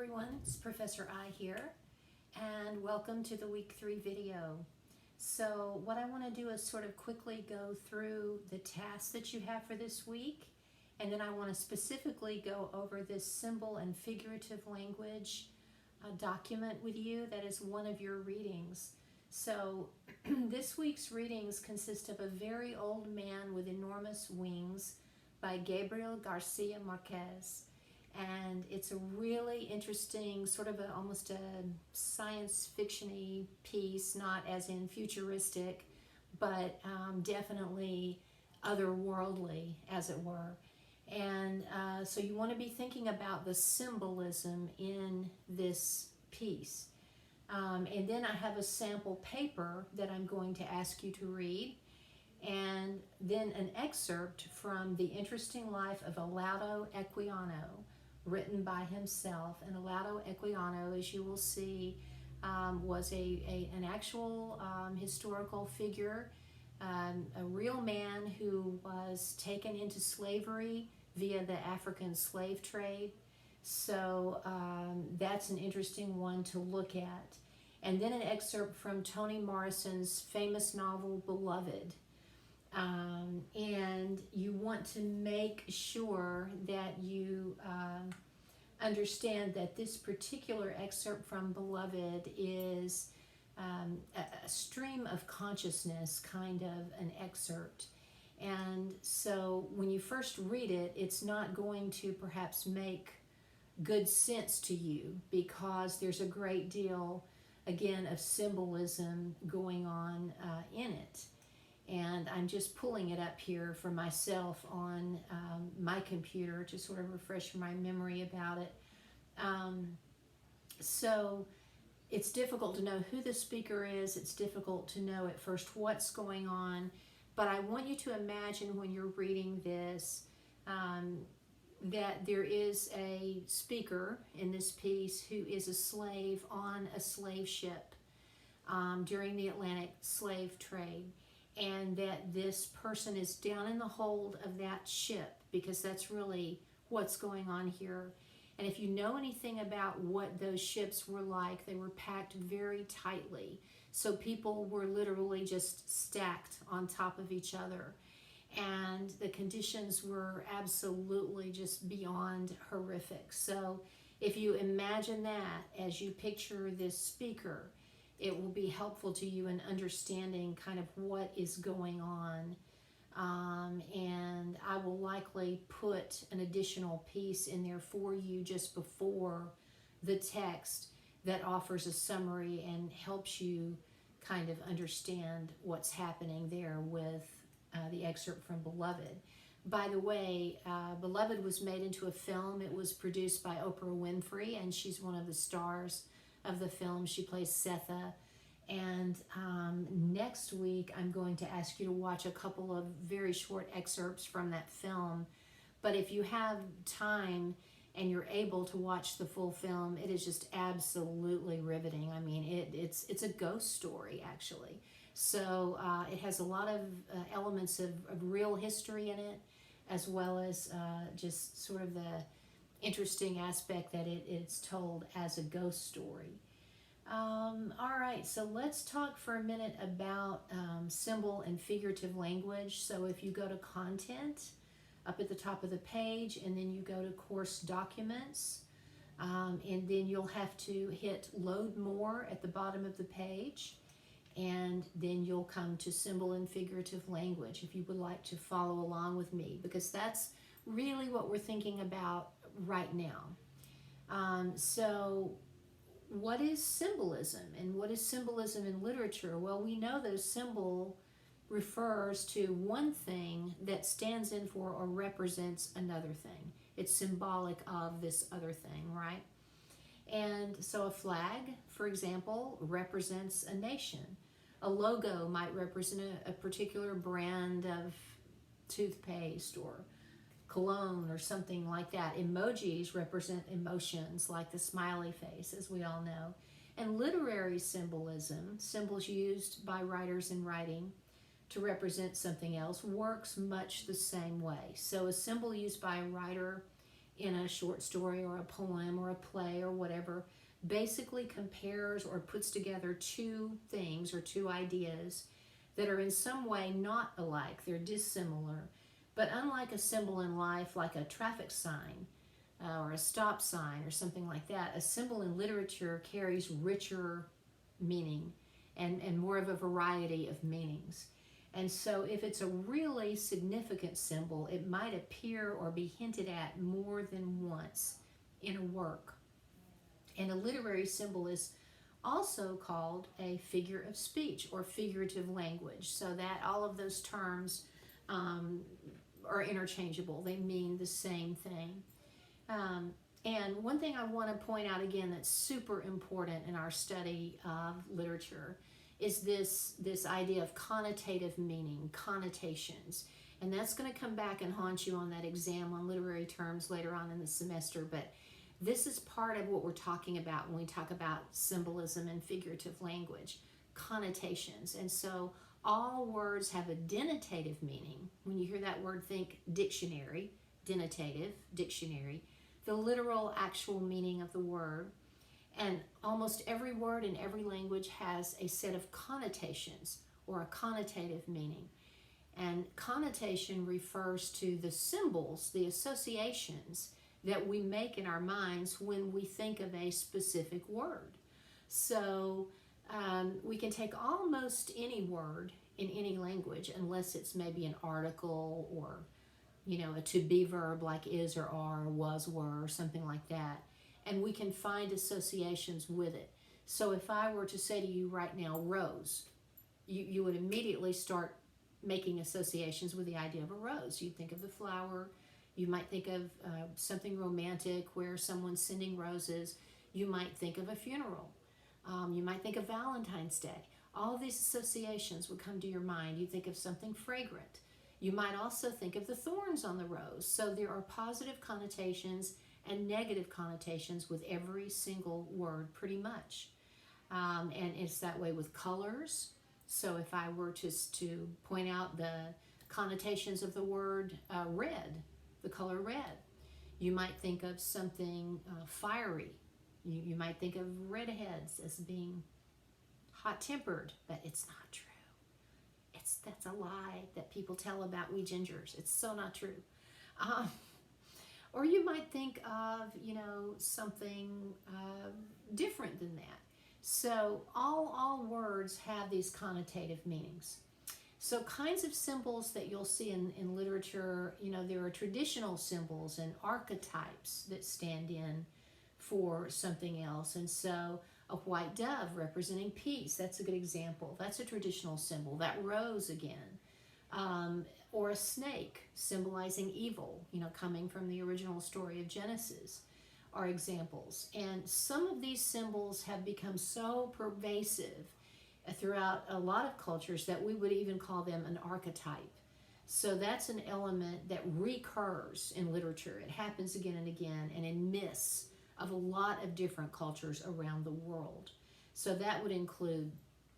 everyone, it's Professor I here, and welcome to the week 3 video. So what I want to do is sort of quickly go through the tasks that you have for this week, and then I want to specifically go over this symbol and figurative language document with you that is one of your readings. So this week's readings consist of A Very Old Man with Enormous Wings by Gabriel Garcia Marquez. And it's a really interesting, sort of almost a science fiction-y piece, not as in futuristic, but definitely otherworldly, as it were. And so you want to be thinking about the symbolism in this piece. And then I have a sample paper that I'm going to ask you to read, and then an excerpt from The Interesting Life of Olaudah Equiano, written by himself. And Olaudah Equiano, as you will see, was an actual historical figure, a real man who was taken into slavery via the African slave trade. So that's an interesting one to look at. And then an excerpt from Toni Morrison's famous novel, Beloved. And you want to make sure that you understand that this particular excerpt from Beloved is a stream of consciousness, kind of an excerpt. And so when you first read it, it's not going to perhaps make good sense to you, because there's a great deal, again, of symbolism going on in it. And I'm just pulling it up here for myself on my computer to sort of refresh my memory about it. So it's difficult to know who the speaker is. It's difficult to know at first what's going on. But I want you to imagine when you're reading this that there is a speaker in this piece who is a slave on a slave ship during the Atlantic slave trade. And that this person is down in the hold of that ship, because that's really what's going on here. And if you know anything about what those ships were like, they were packed very tightly. So people were literally just stacked on top of each other. And the conditions were absolutely just beyond horrific. So if you imagine that as you picture this speaker, it will be helpful to you in understanding kind of what is going on. And I will likely put an additional piece in there for you just before the text that offers a summary and helps you kind of understand what's happening there with the excerpt from Beloved. By the way, Beloved was made into a film. It was produced by Oprah Winfrey, and she's one of the stars of the film. She plays Setha. And next week I'm going to ask you to watch a couple of very short excerpts from that film. But if you have time and you're able to watch the full film, it is just absolutely riveting. I mean, it's a ghost story, actually. So it has a lot of elements of real history in it, as well as just sort of the interesting aspect that it's told as a ghost story. All right, so let's talk for a minute about symbol and figurative language. So if you go to content up at the top of the page, and then you go to course documents, and then you'll have to hit load more at the bottom of the page, and then you'll come to symbol and figurative language if you would like to follow along with me, because that's really what we're thinking about right now. So what is symbolism, and what is symbolism in literature? Well, we know that a symbol refers to one thing that stands in for or represents another thing. It's symbolic of this other thing, right? And so a flag, for example, represents a nation. A logo might represent a particular brand of toothpaste or cologne or something like that. Emojis represent emotions, like the smiley face, as we all know. And literary symbolism, symbols used by writers in writing to represent something else, works much the same way. So a symbol used by a writer in a short story or a poem or a play or whatever basically compares or puts together two things or two ideas that are in some way not alike. They're dissimilar. But unlike a symbol in life, like a traffic sign or a stop sign or something like that, a symbol in literature carries richer meaning and more of a variety of meanings. And so if it's a really significant symbol, it might appear or be hinted at more than once in a work. And a literary symbol is also called a figure of speech or figurative language, so that all of those terms are interchangeable. They mean the same thing. And one thing I want to point out again that's super important in our study of literature is this idea of connotative meaning, connotations. And that's going to come back and haunt you on that exam on literary terms later on in the semester. But this is part of what we're talking about when we talk about symbolism and figurative language, connotations. And so all words have a denotative meaning. When you hear that word, think dictionary, denotative, dictionary, the literal actual meaning of the word. And almost every word in every language has a set of connotations or a connotative meaning. And connotation refers to the symbols, the associations that we make in our minds when we think of a specific word. So we can take almost any word in any language, unless it's maybe an article or, a to-be verb like is or are, was, were, or something like that. And we can find associations with it. So if I were to say to you right now, rose, you would immediately start making associations with the idea of a rose. You'd think of the flower. You might think of something romantic where someone's sending roses. You might think of a funeral. You might think of Valentine's Day. All of these associations would come to your mind. You think of something fragrant. You might also think of the thorns on the rose. So there are positive connotations and negative connotations with every single word pretty much. And it's that way with colors. So if I were to point out the connotations of the word red, the color red, you might think of something fiery. You might think of redheads as being hot-tempered, but it's not true. That's a lie that people tell about we gingers. It's so not true. Or you might think of, something different than that. So all words have these connotative meanings. So kinds of symbols that you'll see in literature, there are traditional symbols and archetypes that stand in for something else. And so a white dove representing peace, that's a good example. That's a traditional symbol. That rose again. Or a snake symbolizing evil, coming from the original story of Genesis, are examples. And some of these symbols have become so pervasive throughout a lot of cultures that we would even call them an archetype. So that's an element that recurs in literature. It happens again and again and in myths of a lot of different cultures around the world. So that would include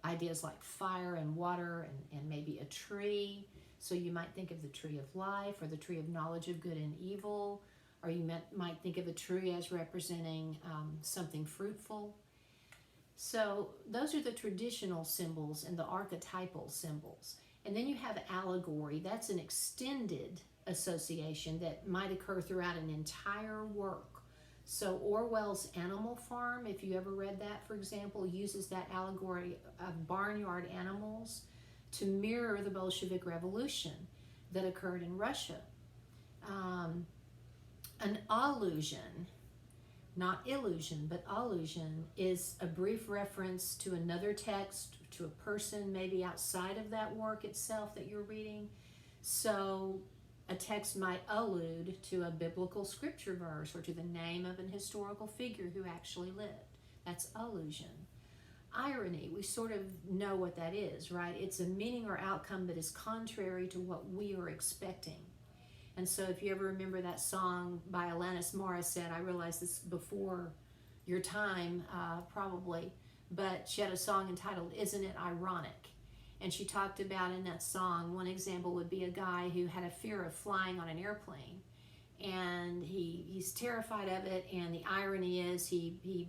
ideas like fire and water and maybe a tree. So you might think of the tree of life or the tree of knowledge of good and evil, or you might think of a tree as representing something fruitful. So those are the traditional symbols and the archetypal symbols. And then you have allegory. That's an extended association that might occur throughout an entire work. So Orwell's Animal Farm, if you ever read that, for example, uses that allegory of barnyard animals to mirror the Bolshevik Revolution that occurred in Russia. An allusion, not illusion, but allusion, is a brief reference to another text, to a person maybe outside of that work itself that you're reading. So a text might allude to a biblical scripture verse or to the name of an historical figure who actually lived. That's allusion. Irony, we sort of know what that is, right? It's a meaning or outcome that is contrary to what we are expecting. And so if you ever remember that song by Alanis Morissette, I realize this before your time, probably, but she had a song entitled, Isn't It Ironic? And she talked about in that song, one example would be a guy who had a fear of flying on an airplane. and he's terrified of it, and the irony is he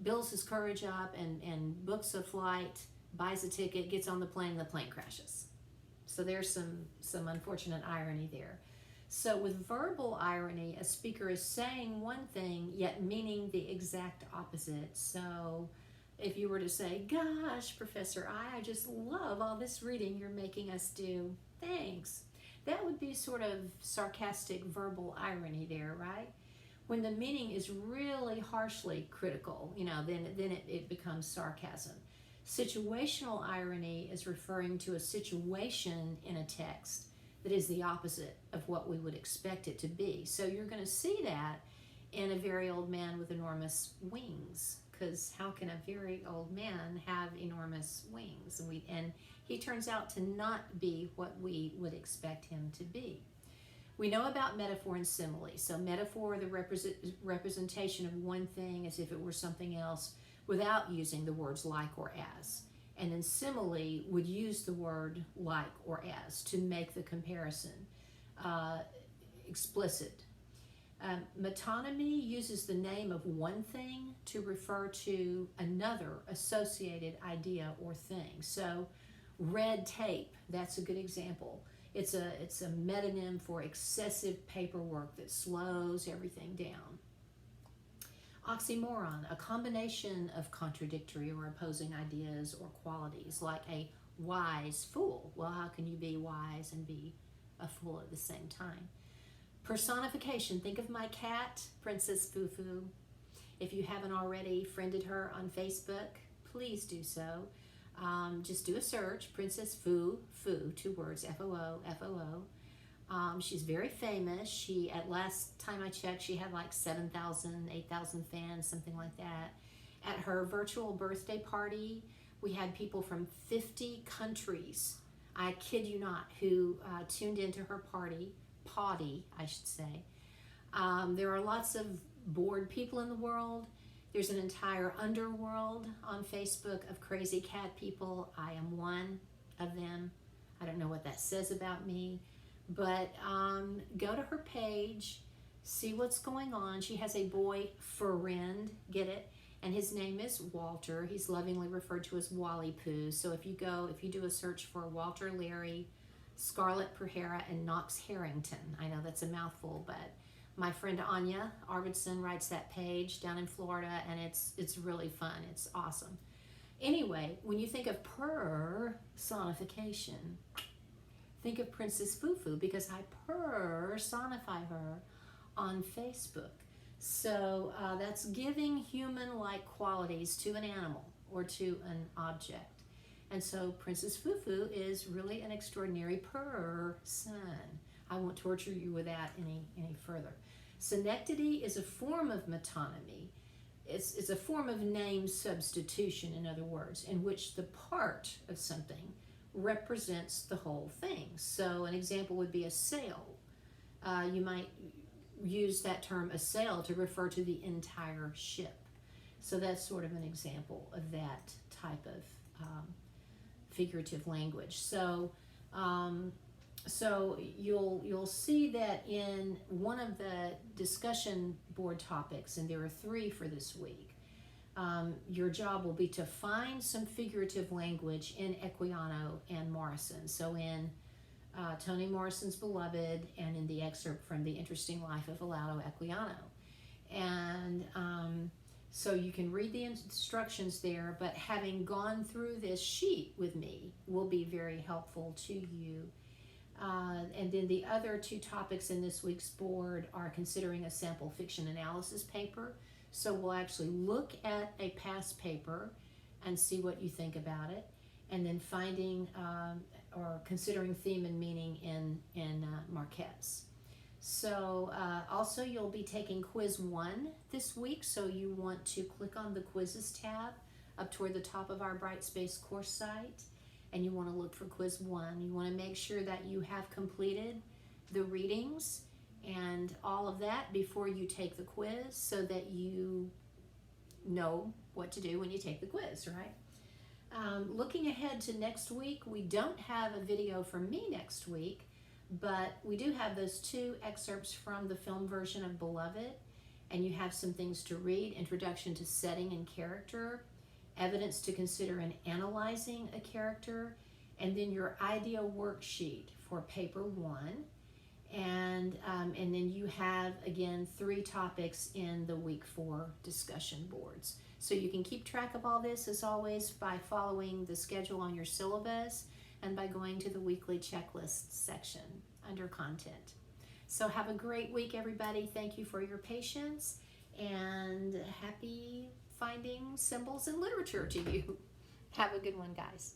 builds his courage up and books a flight, buys a ticket, gets on the plane, and the plane crashes. So there's some unfortunate irony there. So with verbal irony, a speaker is saying one thing yet meaning the exact opposite. So if you were to say, "Gosh, Professor I just love all this reading you're making us do. Thanks." That would be sort of sarcastic verbal irony there, right? When the meaning is really harshly critical, then it becomes sarcasm. Situational irony is referring to a situation in a text that is the opposite of what we would expect it to be. So you're going to see that in A Very Old Man with Enormous Wings, because how can a very old man have enormous wings? And he turns out to not be what we would expect him to be. We know about metaphor and simile. So metaphor, the representation of one thing as if it were something else without using the words like or as. And then simile would use the word like or as to make the comparison explicit. Metonymy uses the name of one thing to refer to another associated idea or thing. So red tape, that's a good example. It's a metonym for excessive paperwork that slows everything down. Oxymoron, a combination of contradictory or opposing ideas or qualities, like a wise fool. Well, how can you be wise and be a fool at the same time? Personification, think of my cat, Princess Fufu. If you haven't already friended her on Facebook, please do so. Just do a search, Princess Fu, 2 words, F-O-O, F-O-O. She's very famous. At last time I checked, she had like 7,000, 8,000 fans, something like that. At her virtual birthday party, we had people from 50 countries, I kid you not, who tuned into her party, I should say. There are lots of bored people in the world. There's an entire underworld on Facebook of crazy cat people. I am one of them. I don't know what that says about me. But go to her page, see what's going on. She has a boy friend, get it? And his name is Walter. He's lovingly referred to as Wally Poo. So if you do a search for Walter Larry, Scarlett Perhera, and Knox Harrington, I know that's a mouthful, but my friend Anya Arvidsson writes that page down in Florida, and it's really fun. It's awesome. Anyway, when you think of personification, think of Princess Fufu, because I personify her on Facebook. So that's giving human-like qualities to an animal or to an object. And so Princess Fufu is really an extraordinary person. I won't torture you with that any further. Synecdoche is a form of metonymy. It's a form of name substitution, in other words, in which the part of something represents the whole thing. So an example would be a sail. You might use that term, a sail, to refer to the entire ship. So that's sort of an example of that type of figurative language. So you'll see that in one of the discussion board topics, and there are 3 for this week, your job will be to find some figurative language in Equiano and Morrison. So in Toni Morrison's Beloved, and in the excerpt from The Interesting Life of Olaudah Equiano. And so you can read the instructions there, but having gone through this sheet with me will be very helpful to you. And then the other 2 topics in this week's board are considering a sample fiction analysis paper. So we'll actually look at a past paper and see what you think about it, and then finding or considering theme and meaning in Marquez. So also you'll be taking quiz 1 this week, so you want to click on the quizzes tab up toward the top of our Brightspace course site, and you want to look for quiz 1. You want to make sure that you have completed the readings and all of that before you take the quiz, so that you know what to do when you take the quiz, right? Looking ahead to next week, we don't have a video from me next week, But we do have those 2 excerpts from the film version of Beloved, and you have some things to read: introduction to setting and character, evidence to consider in analyzing a character, and then your idea worksheet for paper 1. And then you have, again, 3 topics in the week 4 discussion boards. So you can keep track of all this, as always, by following the schedule on your syllabus and by going to the weekly checklist section under content. So have a great week, everybody. Thank you for your patience, and happy finding symbols in literature to you. Have a good one, guys.